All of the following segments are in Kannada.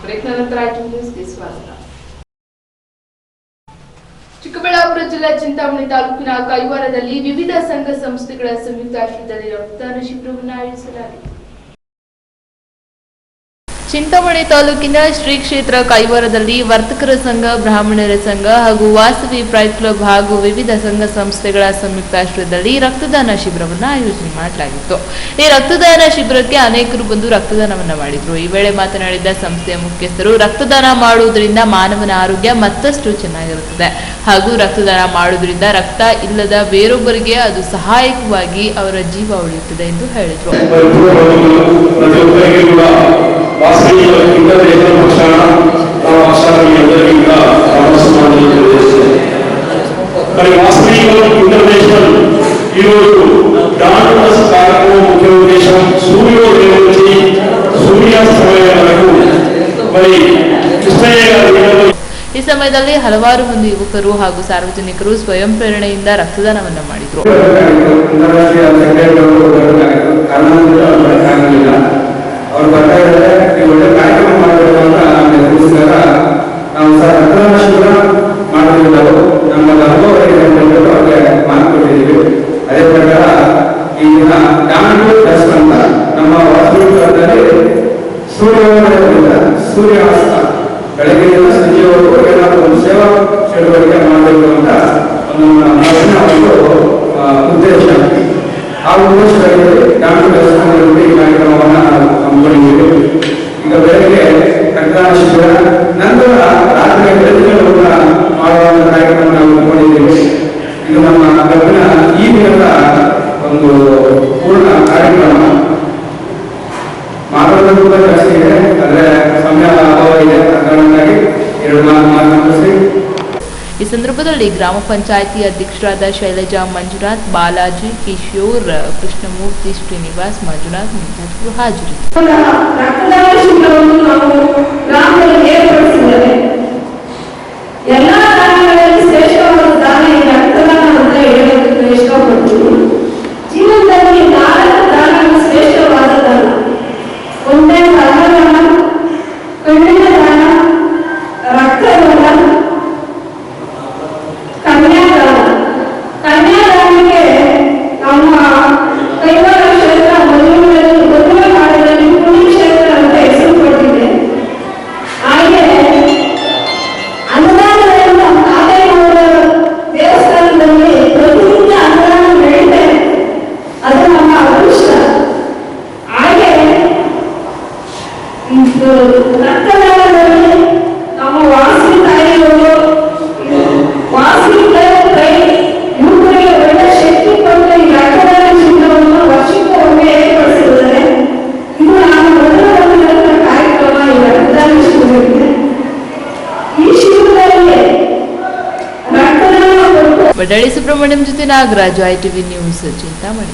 ಬ್ರೇಕ್ನ ನಂತರ ನ್ಯೂಸ್ಗೆ ಸ್ವಾಗತ. ಚಿಕ್ಕಬಳ್ಳಾಪುರ ಜಿಲ್ಲೆ ಚಿಂತಾಮಣಿ ತಾಲೂಕಿನ ಕೈವಾರದಲ್ಲಿ ವಿವಿಧ ಸಂಘ ಸಂಸ್ಥೆಗಳ ಸಂಯುಕ್ತಾಶ್ರಯದಲ್ಲಿ ರಕ್ತದಾನ ಶಿಬಿರವನ್ನು ಆಯೋಜಿಸಲಾಗಿದೆ. ಚಿಂತಾಮಣಿ ತಾಲೂಕಿನ ಶ್ರೀ ಕ್ಷೇತ್ರ ಕೈವಾರದಲ್ಲಿ ವರ್ತಕರ ಸಂಘ, ಬ್ರಾಹ್ಮಣರ ಸಂಘ ಹಾಗೂ ವಾಸವಿ ಪ್ರೈಡ್ ಕ್ಲಬ್ ಹಾಗೂ ವಿವಿಧ ಸಂಘ ಸಂಸ್ಥೆಗಳ ಸಂಯುಕ್ತಾಶ್ರಯದಲ್ಲಿ ರಕ್ತದಾನ ಶಿಬಿರವನ್ನು ಆಯೋಜನೆ ಮಾಡಲಾಗಿತ್ತು. ಈ ರಕ್ತದಾನ ಶಿಬಿರಕ್ಕೆ ಅನೇಕರು ಬಂದು ರಕ್ತದಾನವನ್ನು ಮಾಡಿದ್ರು. ಈ ವೇಳೆ ಮಾತನಾಡಿದ ಸಂಸ್ಥೆಯ ಮುಖ್ಯಸ್ಥರು, ರಕ್ತದಾನ ಮಾಡುವುದರಿಂದ ಮಾನವನ ಆರೋಗ್ಯ ಮತ್ತಷ್ಟು ಚೆನ್ನಾಗಿರುತ್ತದೆ ಹಾಗೂ ರಕ್ತದಾನ ಮಾಡುವುದರಿಂದ ರಕ್ತ ಇಲ್ಲದ ಬೇರೊಬ್ಬರಿಗೆ ಅದು ಸಹಾಯಕವಾಗಿ ಅವರ ಜೀವ ಉಳಿಯುತ್ತದೆ ಎಂದು ಹೇಳಿದರು. ಈ ಸಮಯದಲ್ಲಿ ಹಲವಾರು ಮಂದಿ ಯುವಕರು ಹಾಗೂ ಸಾರ್ವಜನಿಕರು ಸ್ವಯಂ ಪ್ರೇರಣೆಯಿಂದ ರಕ್ತದಾನವನ್ನು ಮಾಡಿದರು. ಅವ್ರು ಬರ್ತಾ ಇದ್ದಾರೆ, ನೀವು ಒಳ್ಳೆ ಕಾರ್ಯಕ್ರಮ ಮಾಡಬೇಕು ಅಂತ ನಾವು ಸರ್ ರಕ್ತದಾನ ಶಿಬಿರ ಮಾಡಿದ್ವಿ. ನಮ್ಮ ಅನುಭವ ಅವ್ರಿಗೆ ಮಾತು ಕೊಟ್ಟಿದ್ದೀವಿ. ಅದೇ ಪ್ರಕಾರ ಈ ದಿನ ಟ್ರಸ್ಟ್ ಅಂತ ನಮ್ಮ ವಾಸ್ತವಿಕದಲ್ಲಿ ಸೂರ್ಯಾಸ್ತ ಬೆಳಗ್ಗೆಯಿಂದ ಸಂಜೆವರೆಗೂ ಏನಾದರೂ ಒಂದು ಸೇವಾ ಚಟುವಟಿಕೆ ಮಾಡಬೇಕು ಅಂತ ಒಂದು ಉದ್ದೇಶ. ಆ ಉದ್ದೇಶದಲ್ಲಿ ಈ ಕಾರ್ಯಕ್ರಮವನ್ನು ಹಮ್ಮಿಕೊಂಡಿದ್ದೇವೆ. ಈಗ ಬೆಳಗ್ಗೆ ರಕ್ತದಾನ ಶಿಬಿರ, ನಂತರ ರಾತ್ರಿ ಕೂಡ ಮಾಡುವಂತ ಕಾರ್ಯಕ್ರಮ ನಾವು ಹಮ್ಮಿಕೊಂಡಿದ್ದೇವೆ. ಇದು ನಮ್ಮ ಕಬ್ಬಿನ ಈ ದಿನದ ಒಂದು ಪೂರ್ಣ ಕಾರ್ಯಕ್ರಮ. ಮಾತಾಡೋದು ಕೂಡ ಜಾಸ್ತಿ ಇದೆ, ಆದರೆ ಸಮಯ ಅಭಾವ ಇದೆ. ಕಾರಣಕ್ಕಾಗಿ 2 ಮಾತು ಮುಗಿಸಿ. ಈ ಸಂದರ್ಭದಲ್ಲಿ ಗ್ರಾಮ ಪಂಚಾಯಿತಿ ಅಧ್ಯಕ್ಷರಾದ ಶೈಲಜಾ, ಮಂಜುನಾಥ್, ಬಾಲಾಜಿ, ಕಿಶೋರ್, ಕೃಷ್ಣಮೂರ್ತಿ, ಶ್ರೀನಿವಾಸ್, ಮಂಜುನಾಥ್ ಮುಂತಾದವರು ಹಾಜರಿದ್ದರು. ವಡ್ಡಳ್ಳಿ ಸುಬ್ರಹ್ಮಣ್ಯಂ ಜೊತೆ ನಾಗರಾಜ್, ITV ನ್ಯೂಸ್, ಚಿಂತಾಮಣಿ.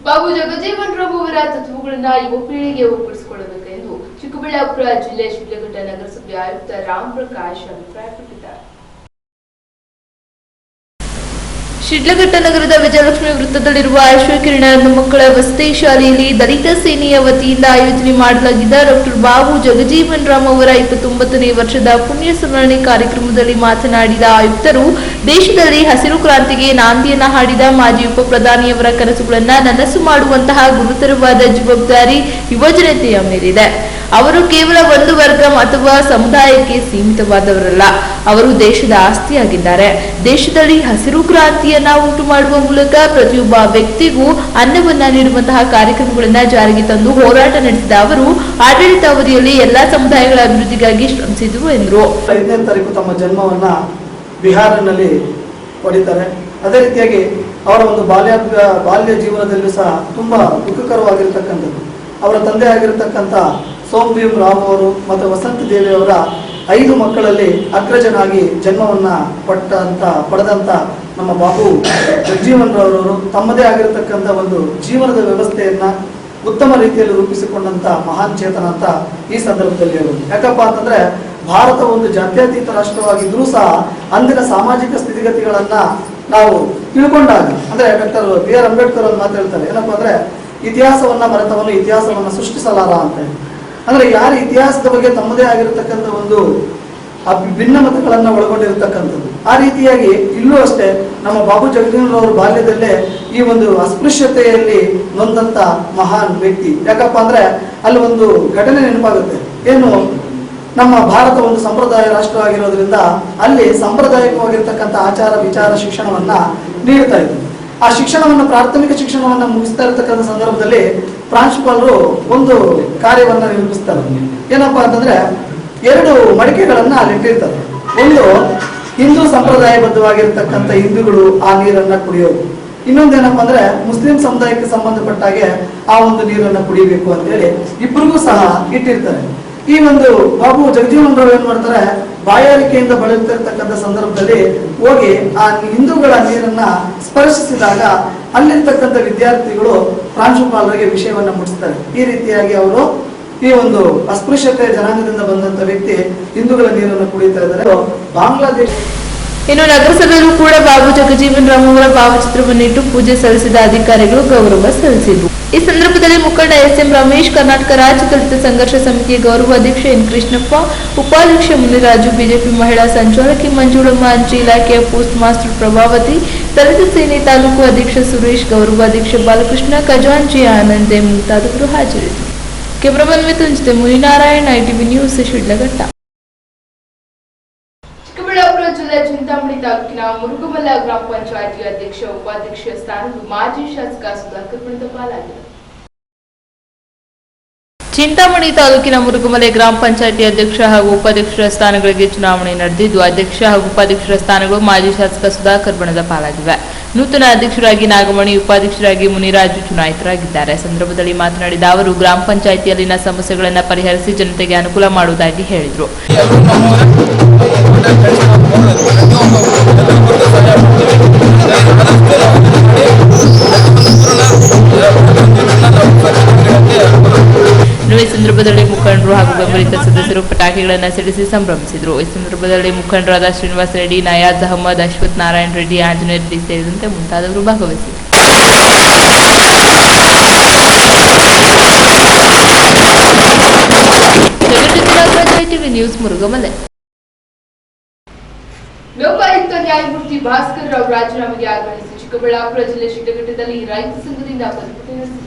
ಬಾಬು ಜಗಜೀವನ್ ರಾಮ್ ಅವರ ತತ್ವಗಳನ್ನು ಯುವ ಪೀಳಿಗೆ ಒಗ್ಗೂಡಿಸಿಕೊಳ್ಳಬೇಕೆಂದು ಚಿಕ್ಕಬಳ್ಳಾಪುರ ಜಿಲ್ಲೆ ಶಿಡ್ಲಘಟ್ಟ ನಗರಸಭೆ ಆಯುಕ್ತ ರಾಮ್ ಪ್ರಕಾಶ್ ಅಭಿಪ್ರಾಯಪಟ್ಟಿದ್ದಾರೆ. ಶಿಡ್ಲಘಟ್ಟ ನಗರದ ವಿಜಯಲಕ್ಷ್ಮಿ ವೃತ್ತದಲ್ಲಿರುವ ಆಶ್ರಯಕಿರಣ ಮಕ್ಕಳ ವಸತಿ ಶಾಲೆಯಲ್ಲಿ ದಲಿತ ಸೇನೆಯ ವತಿಯಿಂದ ಆಯೋಜನೆ ಮಾಡಲಾಗಿದ್ದ ಡಾಕ್ಟರ್ ಬಾಬು ಜಗಜೀವನ್ ರಾಮ್ ಅವರ 29ನೇ ವರ್ಷದ ಪುಣ್ಯ ಸ್ಮರಣೆ ಕಾರ್ಯಕ್ರಮದಲ್ಲಿ ಮಾತನಾಡಿದ ಆಯುಕ್ತರು, ದೇಶದಲ್ಲಿ ಹಸಿರು ಕ್ರಾಂತಿಗೆ ನಾಂದಿಯನ್ನ ಹಾಡಿದ ಮಾಜಿ ಉಪ ಪ್ರಧಾನಿಯವರ ಕನಸುಗಳನ್ನು ನನಸು ಮಾಡುವಂತಹ ಗುರುತರವಾದ ಜವಾಬ್ದಾರಿ ಯುವಜನತೆಯ ಮೇಲಿದೆ. ಅವರು ಕೇವಲ ಒಂದು ವರ್ಗ ಅಥವಾ ಸಮುದಾಯಕ್ಕೆ ಸೀಮಿತವಾದವರಲ್ಲ, ಅವರು ದೇಶದ ಆಸ್ತಿಯಾಗಿದ್ದಾರೆ. ದೇಶದಲ್ಲಿ ಹಸಿರು ಕ್ರಾಂತಿಯನ್ನ ಉಂಟು ಮಾಡುವ ಮೂಲಕ ಪ್ರತಿಯೊಬ್ಬ ವ್ಯಕ್ತಿಗೂ ಅನ್ನವನ್ನ ನೀಡುವಂತಹ ಕಾರ್ಯಕ್ರಮಗಳನ್ನ ಜಾರಿಗೆ ತಂದು ಹೋರಾಟ ನಡೆಸಿದ ಅವರು ಆಡಳಿತಾವಧಿಯಲ್ಲಿ ಎಲ್ಲಾ ಸಮುದಾಯಗಳ ಅಭಿವೃದ್ಧಿಗಾಗಿ ಶ್ರಮಿಸಿದರು ಎಂದರು. 5ನೇ ತಾರೀಕು ತಮ್ಮ ಜನ್ಮವನ್ನ ಬಿಹಾರಿನಲ್ಲಿ ಪಡಿತಾರೆ. ಅದೇ ರೀತಿಯಾಗಿ ಅವರ ಒಂದು ಬಾಲ್ಯ ಜೀವನದಲ್ಲೂ ಸಹ ತುಂಬಾ ದುಃಖಕರವಾಗಿರ್ತಕ್ಕಂಥದ್ದು. ಅವರ ತಂದೆ ಆಗಿರತಕ್ಕಂಥ ಸೋಮಭೀಮ್ ರಾವ್ ಅವರು ಮತ್ತು ವಸಂತ ದೇವಿ ಅವರ 5 ಮಕ್ಕಳಲ್ಲಿ ಅಗ್ರಜನಾಗಿ ಜನ್ಮವನ್ನ ಪಡೆದಂತ ನಮ್ಮ ಬಾಬು ಜಗಜೀವನ್ ರಾವ್ ಅವರು ತಮ್ಮದೇ ಆಗಿರತಕ್ಕಂಥ ಒಂದು ಜೀವನದ ವ್ಯವಸ್ಥೆಯನ್ನ ಉತ್ತಮ ರೀತಿಯಲ್ಲಿ ರೂಪಿಸಿಕೊಂಡಂತ ಮಹಾನ್ ಚೇತನ ಅಂತ ಈ ಸಂದರ್ಭದಲ್ಲಿ ಹೇಳೋದು. ಯಾಕಪ್ಪ ಅಂತಂದ್ರೆ ಭಾರತ ಒಂದು ಜಾತ್ಯತೀತ ರಾಷ್ಟ್ರವಾಗಿದ್ರೂ ಸಹ ಅಂದಿನ ಸಾಮಾಜಿಕ ಸ್ಥಿತಿಗತಿಗಳನ್ನ ನಾವು ತಿಳ್ಕೊಂಡಾಗ, ಅಂದ್ರೆ ಡಾಕ್ಟರ್ BR ಅಂಬೇಡ್ಕರ್ ಅವರು ಮಾತು ಹೇಳ್ತಾರೆ, ಏನಪ್ಪಾ ಅಂದ್ರೆ ಇತಿಹಾಸವನ್ನ ಮರೆತವನು ಇತಿಹಾಸವನ್ನ ಸೃಷ್ಟಿಸಲಾರ ಅಂತ. ಅಂದ್ರೆ ಯಾರ ಇತಿಹಾಸದ ಬಗ್ಗೆ ತಮ್ಮದೇ ಆಗಿರತಕ್ಕಂಥ ಒಂದು ಭಿನ್ನಮತಗಳನ್ನ ಒಳಗೊಂಡಿರತಕ್ಕಂಥದ್ದು. ಆ ರೀತಿಯಾಗಿ ಇಲ್ಲೂ ಅಷ್ಟೇ ನಮ್ಮ ಬಾಬು ಜಗಜೀವನರವರ ಬಾಲ್ಯದಲ್ಲೇ ಈ ಒಂದು ಅಸ್ಪೃಶ್ಯತೆಯಲ್ಲಿ ನೊಂದಂತ ಮಹಾನ್ ವ್ಯಕ್ತಿ. ಯಾಕಪ್ಪ ಅಂದ್ರೆ ಅಲ್ಲಿ ಒಂದು ಘಟನೆ ನೆನಪಾಗುತ್ತೆ. ಏನು, ನಮ್ಮ ಭಾರತ ಒಂದು ಸಂಪ್ರದಾಯ ರಾಷ್ಟ್ರ ಆಗಿರೋದ್ರಿಂದ ಅಲ್ಲಿ ಸಾಂಪ್ರದಾಯಿಕವಾಗಿರ್ತಕ್ಕಂಥ ಆಚಾರ ವಿಚಾರ ಶಿಕ್ಷಣವನ್ನ ನೀಡ್ತಾ ಇದ್ರು. ಆ ಶಿಕ್ಷಣವನ್ನು, ಪ್ರಾಥಮಿಕ ಶಿಕ್ಷಣವನ್ನ ಮುಗಿಸ್ತಾ ಇರತಕ್ಕಂಥ ಸಂದರ್ಭದಲ್ಲಿ ಪ್ರಾಂಶುಪಾಲರು ಒಂದು ಕಾರ್ಯವನ್ನ ನಿರ್ವಹಿಸ್ತಾರೆ. ಏನಪ್ಪಾ ಅಂತಂದ್ರೆ 2 ಮಡಿಕೆಗಳನ್ನ ಅಲ್ಲಿ ಇಟ್ಟಿರ್ತಾರೆ. ಒಂದು ಹಿಂದೂ ಸಂಪ್ರದಾಯಬದ್ಧವಾಗಿರ್ತಕ್ಕಂಥ ಹಿಂದೂಗಳು ಆ ನೀರನ್ನ ಕುಡಿಯೋದು, ಇನ್ನೊಂದೇನಪ್ಪ ಅಂದ್ರೆ ಮುಸ್ಲಿಂ ಸಮುದಾಯಕ್ಕೆ ಸಂಬಂಧಪಟ್ಟ ಹಾಗೆ ಆ ಒಂದು ನೀರನ್ನ ಕುಡಿಬೇಕು ಅಂತ ಹೇಳಿ ಇಬ್ಬರಿಗೂ ಸಹ ಇಟ್ಟಿರ್ತಾರೆ. ಈ ಒಂದು ಬಾಬು ಜಗಜೀವನರಾವ್ ಏನ್ ಮಾಡ್ತಾರೆ, ಬಾಯಾರಿಕೆಯಿಂದ ಬಳಲ್ತಿರ್ತಕ್ಕಂಥ ಸಂದರ್ಭದಲ್ಲಿ ಹೋಗಿ ಆ ಹಿಂದೂಗಳ ನೀರನ್ನ ಸ್ಪರ್ಶಿಸಿದಾಗ ಅಲ್ಲಿರ್ತಕ್ಕಂಥ ವಿದ್ಯಾರ್ಥಿಗಳು ಪ್ರಾಂಶುಪಾಲರಿಗೆ ವಿಷಯವನ್ನ ಮುಟ್ಟಿಸ್ತಾರೆ. ಈ ರೀತಿಯಾಗಿ ಅವರು ಈ ಒಂದು ಅಸ್ಪೃಶ್ಯತೆ ಜನಾಂಗದಿಂದ ಬಂದಂತ ವ್ಯಕ್ತಿ ಹಿಂದೂಗಳ ನೀರನ್ನು ಕುಡಿತಾ ಇದ್ದಾರೆ. ಬಾಂಗ್ಲಾದೇಶ. ಇನ್ನು ನಗರಸಭೆಯಲ್ಲೂ ಕೂಡ ಬಾಬು ಜಗಜೀವನ್ ರಾಮ್ ಅವರ ಭಾವಚಿತ್ರವನ್ನಿಟ್ಟು ಪೂಜೆ ಸಲ್ಲಿಸಿದ ಅಧಿಕಾರಿಗಳು ಗೌರವ ಸಲ್ಲಿಸಿದರು. ಈ ಸಂದರ್ಭದಲ್ಲಿ ಮುಖಂಡ ಎಸ್.ಎಂ. ರಮೇಶ್, ಕರ್ನಾಟಕ ರಾಜ್ಯ ದಲಿತ ಸಂಘರ್ಷ ಸಮಿತಿಯ ಗೌರವಾಧ್ಯಕ್ಷ ಎನ್. ಕೃಷ್ಣಪ್ಪ, ಉಪಾಧ್ಯಕ್ಷ ಮುನಿರಾಜು, ಬಿಜೆಪಿ ಮಹಿಳಾ ಸಂಚಾಲಕಿ ಮಂಜುಳಮ್ಮ, ಅಂಚೆ ಇಲಾಖೆಯ ಪೋಸ್ಟ್ ಮಾಸ್ಟರ್ ಪ್ರಭಾವತಿ, ದಲಿತ ಸೇನೆ ತಾಲೂಕು ಅಧ್ಯಕ್ಷ ಸುರೇಶ್, ಗೌರವಾಧ್ಯಕ್ಷ ಬಾಲಕೃಷ್ಣ, ಖಜಾಂಚಿ ಆನಂದೆ ಮುಂತಾದವರು ಹಾಜರಿದ್ದರು. Cameraman Mithun Muninarayan, ITV news, Shidlaghatta. Chikkaballapur ಜಿಲ್ಲೆ ಚಿಂತಾಮಣಿ ತಾಲೂಕಿನ ಮುರುಗಮಲ ಗ್ರಾಮ ಪಂಚಾಯಿತಿ ಅಧ್ಯಕ್ಷ ಉಪಾಧ್ಯಕ್ಷ ಸ್ಥಾನಗಳು ಮಾಜಿ ಶಾಸಕ ಸುಧಾಕರ್ ಬಣದ ಪಾಲಾಗಿದೆ. ಚಿಂತಾಮಣಿ ತಾಲೂಕಿನ ಮುರುಗಮಲೆ ಗ್ರಾಮ ಪಂಚಾಯಿತಿ ಅಧ್ಯಕ್ಷ ಹಾಗೂ ಉಪಾಧ್ಯಕ್ಷರ ಸ್ಥಾನಗಳಿಗೆ ಚುನಾವಣೆ ನಡೆದಿದ್ದು, ಅಧ್ಯಕ್ಷ ಹಾಗೂ ಉಪಾಧ್ಯಕ್ಷರ ಸ್ಥಾನಗಳು ಮಾಜಿ ಶಾಸಕ ಸುಧಾಕರ್ ಬಣದ ಪಾಲಾಗಿವೆ. ನೂತನ ಅಧ್ಯಕ್ಷರಾಗಿ ನಾಗಮಣಿ, ಉಪಾಧ್ಯಕ್ಷರಾಗಿ ಮುನಿರಾಜು ಚುನಾಯಿತರಾಗಿದ್ದಾರೆ. ಸಂದರ್ಭದಲ್ಲಿ ಮಾತನಾಡಿದ ಅವರು, ಗ್ರಾಮ ಪಂಚಾಯಿತಿಯಲ್ಲಿನ ಸಮಸ್ಯೆಗಳನ್ನು ಪರಿಹರಿಸಿ ಜನತೆಗೆ ಅನುಕೂಲ ಮಾಡುವುದಾಗಿ ಹೇಳಿದರು. ಈ ಸಂದರ್ಭದಲ್ಲಿ ಮುಖಂಡರು ಹಾಗೂ ಬೆಂಬಲಿತ ಸದಸ್ಯರು ಪಟಾಕಿಗಳನ್ನು ಸಿಡಿಸಿ ಸಂಭ್ರಮಿಸಿದರು. ಈ ಸಂದರ್ಭದಲ್ಲಿ ಮುಖಂಡರಾದ ಶ್ರೀನಿವಾಸ ರೆಡ್ಡಿ, ನಯಾಜ್ ಅಹಮದ್, ಅಶ್ವಥ್ ನಾರಾಯಣ ರೆಡ್ಡಿ, ಆಂಜನೇಯ ರೆಡ್ಡಿ ಸೇರಿದಂತೆ ಮುಂತಾದವರು ಭಾಗವಹಿಸಿದರು. ITV news, ಮುರುಗಮಲೆ. ಲೋಕಾಯುಕ್ತ ನ್ಯಾಯಮೂರ್ತಿ ಭಾಸ್ಕರ್ ರಾವ್ ರಾಜೀನಾಮೆಗೆ ಆಗ್ರಹಿಸಿ ಚಿಕ್ಕಬಳ್ಳಾಪುರ ಜಿಲ್ಲೆ ಶಿಡ್ಲಘಟ್ಟದಲ್ಲಿ ರೈತ ಸಂಘದಿಂದ ಪ್ರತಿಭಟನೆ ನಡೆಸಿದರು.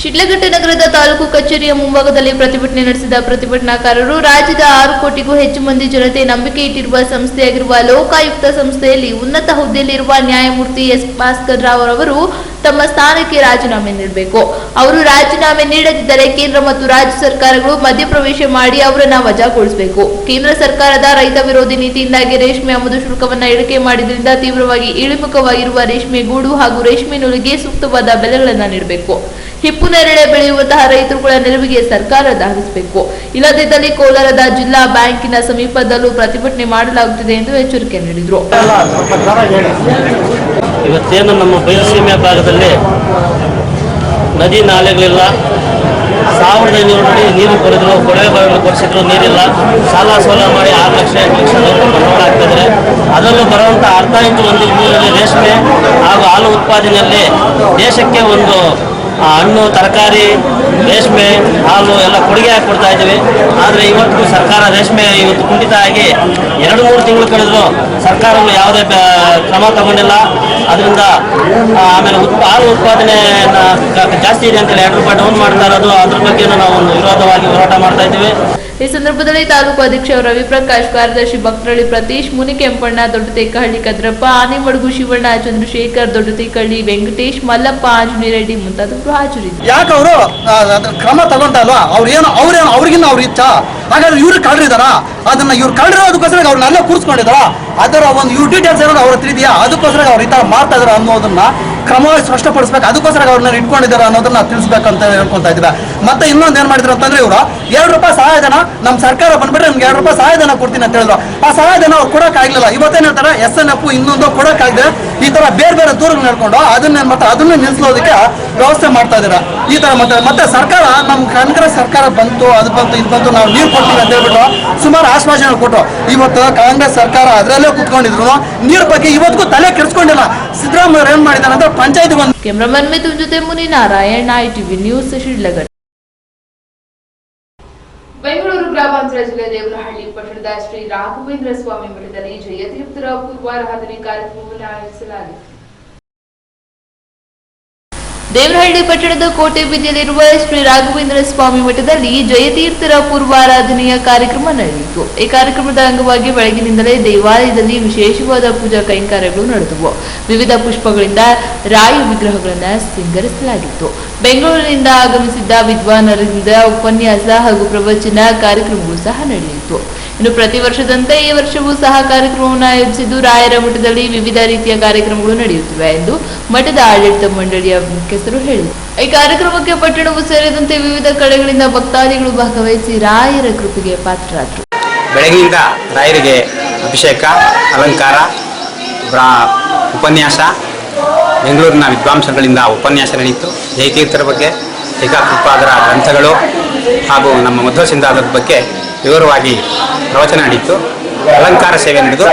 ಶಿಡ್ಲಘಟ್ಟ ನಗರದ ತಾಲೂಕು ಕಚೇರಿಯ ಮುಂಭಾಗದಲ್ಲಿ ಪ್ರತಿಭಟನೆ ನಡೆಸಿದ ಪ್ರತಿಭಟನಾಕಾರರು, ರಾಜ್ಯದ 6 ಕೋಟಿಗೂ ಹೆಚ್ಚು ಮಂದಿ ಜನತೆ ನಂಬಿಕೆ ಇಟ್ಟಿರುವ ಸಂಸ್ಥೆಯಾಗಿರುವ ಲೋಕಾಯುಕ್ತ ಸಂಸ್ಥೆಯಲ್ಲಿ ಉನ್ನತ ಹುದ್ದೆಯಲ್ಲಿರುವ ನ್ಯಾಯಮೂರ್ತಿ ಎಸ್ ಭಾಸ್ಕರ್ ರಾವ್ ಅವರು ತಮ್ಮ ಸ್ಥಾನಕ್ಕೆ ರಾಜೀನಾಮೆ ನೀಡಬೇಕು. ಅವರು ರಾಜೀನಾಮೆ ನೀಡದಿದ್ದರೆ ಕೇಂದ್ರ ಮತ್ತು ರಾಜ್ಯ ಸರ್ಕಾರಗಳು ಮಧ್ಯಪ್ರವೇಶ ಮಾಡಿ ಅವರನ್ನು ವಜಾಗೊಳಿಸಬೇಕು. ಕೇಂದ್ರ ಸರ್ಕಾರದ ರೈತ ವಿರೋಧಿ ನೀತಿಯಿಂದಾಗಿ ರೇಷ್ಮೆ ಆಮದು ಶುಲ್ಕವನ್ನು ಇಳಿಕೆ ಮಾಡಿದ್ರಿಂದ ತೀವ್ರವಾಗಿ ಇಳಿಮುಖವಾಗಿರುವ ರೇಷ್ಮೆ ಗೂಡು ಹಾಗೂ ರೇಷ್ಮೆ ನೂಲಿಗೆ ಸೂಕ್ತವಾದ ಬೆಲೆಗಳನ್ನು ನೀಡಬೇಕು. ಹಿಪ್ಪು ನೇರಳೆ ಬೆಳೆಯುವಂತಹ ರೈತರುಗಳ ನೆರವಿಗೆ ಸರ್ಕಾರ ಧಾವಿಸಬೇಕು. ಇಲ್ಲದಿದ್ದಲ್ಲಿ ಕೋಲಾರದ ಜಿಲ್ಲಾ ಬ್ಯಾಂಕಿನ ಸಮೀಪದಲ್ಲೂ ಪ್ರತಿಭಟನೆ ಮಾಡಲಾಗುತ್ತಿದೆ ಎಂದು ಎಚ್ಚರಿಕೆ ನೀಡಿದರು. ಇವತ್ತೇನು ನಮ್ಮ ಬಯಲುಸೀಮೆ ಭಾಗದಲ್ಲಿ ನದಿ ನಾಲೆಗಳಿಲ್ಲ, 1500 ಅಡಿ ನೀರು ಕೊರೆದ್ರು, ಕೊಳವೆ ಬಾವಿಗಳು ಕೊರೆಸಿದ್ರು, ನೀರಿಲ್ಲ. ಸಾಲ ಸೋಲ ಮಾಡಿ 6 ಲಕ್ಷ 8 ಲಕ್ಷ ಬಂಡವಾಳ ಆಗ್ತಿದ್ದಾರೆ. ಅದರಲ್ಲೂ ಬರುವಂಥ ಅರ್ಧ ಇಂಚು ಒಂದು ನೀರಲ್ಲಿ ರೇಷ್ಮೆ ಹಾಗೂ ಹಾಲು ಉತ್ಪಾದನೆಯಲ್ಲಿ ದೇಶಕ್ಕೆ ಒಂದು ಹಣ್ಣು, ತರಕಾರಿ, ರೇಷ್ಮೆ, ಹಾಲು ಎಲ್ಲ ಕೊಡುಗೆ ಹಾಕಿ ಕೊಡ್ತಾ ಇದ್ದೀವಿ. ಆದರೆ ಇವತ್ತು ಸರ್ಕಾರ ರೇಷ್ಮೆ ಇವತ್ತು ಕುಂಠಿತ ಆಗಿ 2-3 ತಿಂಗಳು ಕಳೆದ್ರು ಸರ್ಕಾರಗಳು ಯಾವುದೇ ಕ್ರಮ ತಗೊಂಡಿಲ್ಲ. ಅದರಿಂದ ಆಮೇಲೆ ಹಾಲು ಉತ್ಪಾದನೆ ಜಾಸ್ತಿ ಇದೆ ಅಂತೇಳಿ 2 ರೂಪಾಯಿ ಡೌನ್ ಮಾಡ್ತಾ ಇರೋದು, ಅದ್ರ ಬಗ್ಗೆ ನಾವು ಒಂದು ವಿರೋಧವಾಗಿ ಹೋರಾಟ ಮಾಡ್ತಾ ಇದ್ದೀವಿ. ಈ ಸಂದರ್ಭದಲ್ಲಿ ತಾಲೂಕು ಅಧ್ಯಕ್ಷ ರವಿಪ್ರಕಾಶ್, ಕಾರ್ಯದರ್ಶಿ ಭಕ್ತರಳ್ಳಿ ಪ್ರತೀಶ್, ಮುನಿಕೆಂಪಣ್ಣ, ದೊಡ್ಡತೇಕಹಳ್ಳಿ ಕದ್ರಪ್ಪ, ಆನೆಮಡುಗು ಶಿವಣ್ಣ, ಚಂದ್ರಶೇಖರ್, ದೊಡ್ಡತೇಕಹಳ್ಳಿ ವೆಂಕಟೇಶ್, ಮಲ್ಲಪ್ಪ, ಆಂಜನೇಯ ರೆಡ್ಡಿ ಮುಂತಾದವರು ಹಾಜರಿದ್ದರು. ಯಾಕೆ ಅವರು ಕ್ರಮ ತಗೊಂತಲ್ವಾ? ಅವ್ರಿಗಿನ್ನ ಅವ್ರ ಇಚ್ಛಾ. ಹಾಗಾದ್ರೆ ಇವ್ರು ಕಳ್ರಿದಾರ, ಅದನ್ನ ಇವ್ರು ಕಳ್ರಿರೋದಕ್ಕೋಸ್ಕರ ಅವ್ರನ್ನ ಅಲ್ಲೇ ಕೂರಿಸ್ಕೊಂಡಿದಾರ. ಅದರ ಒಂದು ಇವ್ರ ಡೀಟೇಲ್ಸ್ ಏನಾದ್ರು ಅವ್ರ ಹತ್ರ ಇದೆಯಾ? ಅದಕ್ಕೋಸ್ಕರ ಅವ್ರು ಈ ತರ ಮಾಡ್ತಾ ಇದಾರೆ ಅನ್ನೋದನ್ನ ಕ್ರಮವಾಗಿ ಸ್ಪಷ್ಟಪಡಿಸ್ಬೇಕು. ಅದಕ್ಕೋಸ್ಕರ ಅವ್ರನ್ನ ಇಟ್ಕೊಂಡಿದ್ದಾರೆ ಅನ್ನೋದನ್ನ ತಿಳಿಸ್ಬೇಕಂತ ಹೇಳ್ಕೊಂತ ಇದ್ದೀವಿ. ಮತ್ತೆ ಇನ್ನೊಂದು ಏನ್ ಮಾಡಿದ್ರು ಅಂತಂದ್ರೆ, ಇವರು 2 ರೂಪಾಯಿ ಸಹಾಯಧನ ನಮ್ಮ ಸರ್ಕಾರ ಬಂದ್ಬಿಟ್ರೆ ನಿಮ್ಗೆ 2 ರೂಪಾಯಿ ಸಹಾಯಧನ ಕೊಡ್ತೀನಿ ಅಂತ ಹೇಳಿದ್ರು. ಆ ಸಹಾಯಧನ ಅವ್ರು ಕೊಡೋಕ್ಕಾಗಲಿಲ್ಲ. ಇವತ್ತೇನ್ ಹೇಳ್ತಾರೆ, SNF ಇನ್ನೊಂದು ಕೊಡೋಕ್ಕಾಗದೆ ಈ ತರ ಬೇರೆ ಬೇರೆ ದೂರಗಳು ನಡ್ಕೊಂಡು ಅದನ್ನ ನಿಲ್ಲಿಸೋದಕ್ಕೆ ವ್ಯವಸ್ಥೆ ಮಾಡ್ತಾ ಇದ್ದೀರಾ. ಈ ತರ ಮತ್ತೆ ಸರ್ಕಾರ ನಮ್ಮ ಕಾಂಗ್ರೆಸ್ ಸರ್ಕಾರ ಬಂತು, ಅದು ಬಂತು, ಇದು ಬಂತು, ನಾವು ನೀರು ಕೊಡ್ತೀವಿ ಅಂತ ಹೇಳ್ಬಿಟ್ಟು ಸುಮಾರು ಆಶ್ವಾಸನೆ ಕೊಟ್ಟರು. ಇವತ್ತು ಕಾಂಗ್ರೆಸ್ ಸರ್ಕಾರ ಅದರಲ್ಲೇ ಕುತ್ಕೊಂಡಿದ್ರು, ನೀರ್ ಬಗ್ಗೆ ಇವತ್ತಿಗೂ ತಲೆ ಕೆಡಿಸ್ಕೊಂಡಿಲ್ಲ. ಸಿದ್ದರಾಮಯ್ಯ ಏನ್ ಮಾಡಿದಾರೆ ಅಂತ ಪಂಚಾಯತ್ ಬಂದು. ಕ್ಯಾಮರಾಮನ್ ಮಿಥುನ್ ಜೊತೆ ಮುನಿನಾರಾಯಣ್, ITV ನ್ಯೂಸ್, ಶಿಡ್ಲಘಟ್ಟ. ಬೆಂಗಳೂರು ಗ್ರಾಮಾಂತರ ಜಿಲ್ಲೆ ದೇವನಹಳ್ಳಿ ಪಟ್ಟಣದ ಶ್ರೀ ರಾಘವೇಂದ್ರ ಸ್ವಾಮಿ ಮಠದಲ್ಲಿ ಜಯತೀರ್ಥರ ಪೂರ್ವಾರಾಧನೆ ಕಾರ್ಯಕ್ರಮವನ್ನು ಆಯೋಜಿಸಲಾಗಿತ್ತು. ದೇವನಹಳ್ಳಿ ಪಟ್ಟಣದ ಕೋಟೆ ಬೀದಿಯಲ್ಲಿರುವ ಶ್ರೀ ರಾಘವೇಂದ್ರ ಸ್ವಾಮಿ ಮಠದಲ್ಲಿ ಜಯತೀರ್ಥರ ಪೂರ್ವಾರಾಧನೆಯ ಕಾರ್ಯಕ್ರಮ ನಡೆಯಿತು. ಈ ಕಾರ್ಯಕ್ರಮದ ಅಂಗವಾಗಿ ಬೆಳಗಿನಿಂದಲೇ ದೇವಾಲಯದಲ್ಲಿ ವಿಶೇಷವಾದ ಪೂಜಾ ಕೈಂಕರ್ಯಗಳು ನಡೆದವು. ವಿವಿಧ ಪುಷ್ಪಗಳಿಂದ ರಾಯ ವಿಗ್ರಹಗಳನ್ನು ಸಿಂಗರಿಸಲಾಗಿತ್ತು. ಬೆಂಗಳೂರಿನಿಂದ ಆಗಮಿಸಿದ್ದ ವಿದ್ವಾನರಿಂದ ಉಪನ್ಯಾಸ ಹಾಗೂ ಪ್ರವಚನ ಕಾರ್ಯಕ್ರಮಗಳು ಸಹ ನಡೆಯಿತು. ಇನ್ನು ಪ್ರತಿ ವರ್ಷದಂತೆ ಈ ವರ್ಷವೂ ಸಹ ಕಾರ್ಯಕ್ರಮವನ್ನು ಆಯೋಜಿಸಿದ್ದು ರಾಯರ ಮಠದಲ್ಲಿ ವಿವಿಧ ರೀತಿಯ ಕಾರ್ಯಕ್ರಮಗಳು ನಡೆಯುತ್ತಿವೆ ಎಂದು ಮಠದ ಆಡಳಿತ ಮಂಡಳಿಯ ಮುಖ್ಯಸ್ಥರು ಹೇಳಿದರು. ಈ ಕಾರ್ಯಕ್ರಮಕ್ಕೆ ಪಟ್ಟಣವು ಸೇರಿದಂತೆ ವಿವಿಧ ಕಡೆಗಳಿಂದ ಭಕ್ತಾದಿಗಳು ಭಾಗವಹಿಸಿ ರಾಯರ ಕೃಪೆಗೆ ಪಾತ್ರರಾದರು. ಬೆಳಗಿನಿಂದ ರಾಯರಿಗೆ ಅಭಿಷೇಕ, ಅಲಂಕಾರ, ಉಪನ್ಯಾಸ, ಬೆಂಗಳೂರಿನ ವಿದ್ವಾಂಸಗಳಿಂದ ಉಪನ್ಯಾಸ ನಡೆಯಿತು. ಜಯತೀರ್ಥರ ಬಗ್ಗೆ, ಏಕಾಕೃಪಾದರ ಗ್ರಂಥಗಳು ಹಾಗೂ ನಮ್ಮ ಮಧ್ವ ಸಿದ್ಧಾಂತದ ಬಗ್ಗೆ ವಿವರವಾಗಿ ಪ್ರವಚನ ನಡೆಯಿತು. ಅಲಂಕಾರ ಸೇವೆ ನಡೆದು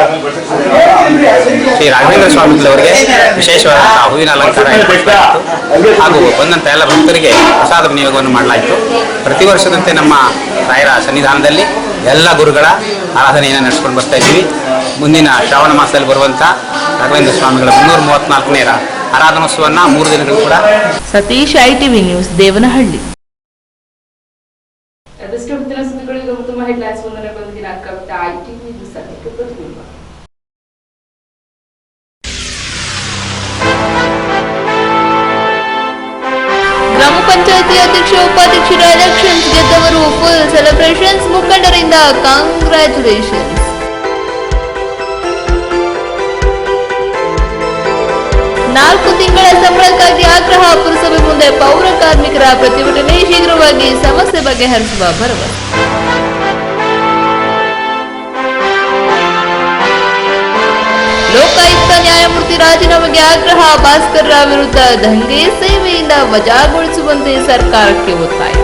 ಶ್ರೀ ರಾಘವೇಂದ್ರ ಸ್ವಾಮಿಗಳವರಿಗೆ ವಿಶೇಷವಾದಂತಹ ಹೂವಿನ ಅಲಂಕಾರ ಹಾಗೂ ಬಂದಂಥ ಎಲ್ಲ ಭಕ್ತರಿಗೆ ಪ್ರಸಾದ ವಿನಿಯೋಗವನ್ನು ಮಾಡಲಾಯಿತು. ಪ್ರತಿ ವರ್ಷದಂತೆ ನಮ್ಮ ರಾಯರ ಸನ್ನಿಧಾನದಲ್ಲಿ ಎಲ್ಲ ಗುರುಗಳ ಆರಾಧನೆಯನ್ನು ನಡೆಸ್ಕೊಂಡು ಬರ್ತಾ ಇದ್ದೀವಿ. ಮುಂದಿನ ಶ್ರಾವಣ ಮಾಸದಲ್ಲಿ ಬರುವಂಥ ರಾಘವೇಂದ್ರ ಸ್ವಾಮಿಗಳ 334ನೇ ಆರಾಧನೋತ್ಸವವನ್ನು 3 ದಿನಗಳು ಕೂಡ. Satish, ITV news, Devanahalli. ಗ್ರಾಮ ಪಂಚಾಯತಿ ಅಧ್ಯಕ್ಷ ಉಪಾಧ್ಯಕ್ಷರ ಎಲೆಕ್ಷನ್ಸ್ ಗೆದ್ದವರು ಫುಲ್ ಸೆಲೆಬ್ರೇಷನ್ಸ್, ಮುಖಂಡರಿಂದ ಕಾಂಗ್ರ್ಯಾಚುಲೇಷನ್ಸ್. ನಾಲ್ಕು ತಿಂಗಳ ಸಂಬಳಕ್ಕಾಗಿ ಆಗ್ರಹ, ಪುರಸಭೆ ಮುಂದೆ ಪೌರ ಕಾರ್ಮಿಕರ ಪ್ರತಿಭಟನೆ, ಶೀಘ್ರವಾಗಿ ಸಮಸ್ಯೆ ಬಗೆಹರಿಸುವ ಭರವಸೆ. ಲೋಕಾಯುಕ್ತ ನ್ಯಾಯಮೂರ್ತಿ ರಾಜೀನಾಮೆಗೆ ಆಗ್ರಹ, ಭಾಸ್ಕರ್ ರಾವ್ ವಿರುದ್ಧ ದಂಗೆ ಸೇವೆಯಿಂದ ವಜಾಗೊಳಿಸುವಂತೆ ಸರ್ಕಾರಕ್ಕೆ ಒತ್ತಾಯ.